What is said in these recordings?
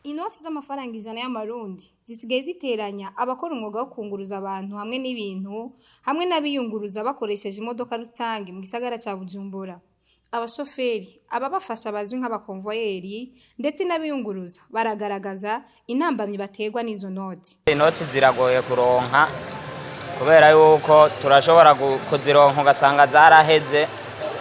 Inoti z'amafaranga 100 y'amarundi zisigaye ziteranya abakora umwuga wo kunguruza abantu hamwe n'ibintu hamwe n'abiyunguruza bakoresheje imodoka rusange mu gisagara ca Bujumbura. Abashoferi ababafasha bazwi nk'abakonvoyeri ndetse n'abiyunguruza baragaragaza intambamyi bategwa n'izo noti. Inoti ziragoye kuronka kubera yuko turashobora kuzironka ugasanga zaraheze,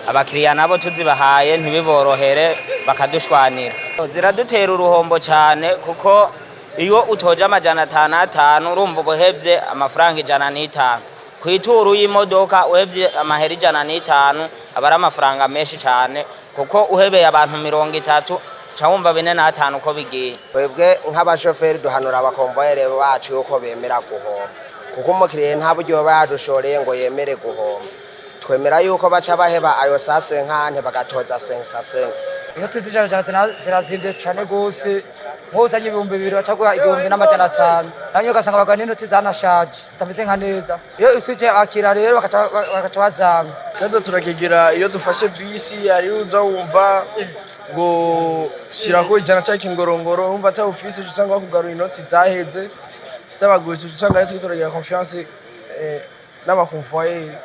abakiriya nabo tuzibahaye ntibiborohere bakadushwanira. Ziradutera uruhombo cyane kuko iyo utoje amajana 5 urumva ubuhevye amafaranga 105. Kwituru y'imodoka uhevye amahera 105 abara amafaranga menshi cyane kuko uhebeye abantu 30 cyawumva 45 uko bigiye. Twebwe nk'abashoferi duhanura abakomboyere bacu uko bemera guhomba kuko umukiriye nta buryo badushoreye ngo yemere guhomba. Twemera yuko baca baheba ayo sase nkane bagatoza sensa. Inoti zirazimvye cyane gose nk'uzanye 2000 bacagura 1500 nanyo gasanga bagana inoti zanashaje zitameze nka neza. Iyo usuje akira rero bakaca bazanga. Kandi turakigira iyo dufashe bisi ari uza wumva ngo shirako ijana cyangwa ingorongoro umva ta office usanga kugarura inoti zaheze zitabaguye usanga ari turagira confiance n'abakonvoyeri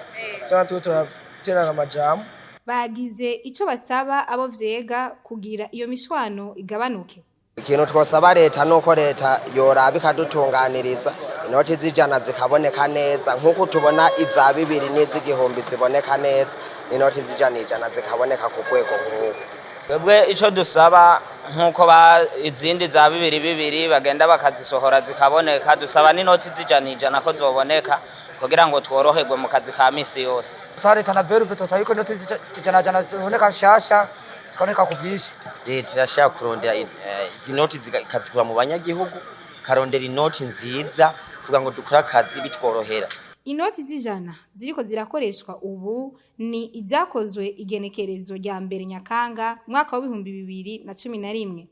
cyangwa turaterana amajambo. Bagize ico basaba abo vyega kugira iyo mishwano igabanuke. Ikintu twosaba leta nuko leta yoraba ikadutunganiriza inoti z'ijana zikaboneka neza nkuko tubona iza 2 n'iz'igihumbi ziboneka neza, inoti z'ijana zikaboneka ku rwego nk'uko. Twebwe ico dusaba nkuko izindi za 2 bagenda bakazisohora zikaboneka, dusaba n'inoti z'ijana ko zoboneka kugira ngo tworoherwe mu kazi ka misi yose. Sare tanaberu petosaba yuko inoti z'ijana ziboneka shasha zikaboneka ku bwinshi. Leta irashaka kurondera izi noti zikazikura mu banyagihugu, karondera inoti nziza kugira ngo dukora akazi bitworohera. Inoti z'ijana ziriko zirakoreshwa ubu ni izakozwe igenekerezo rya mbere Nyakanga mwaka wa 2011.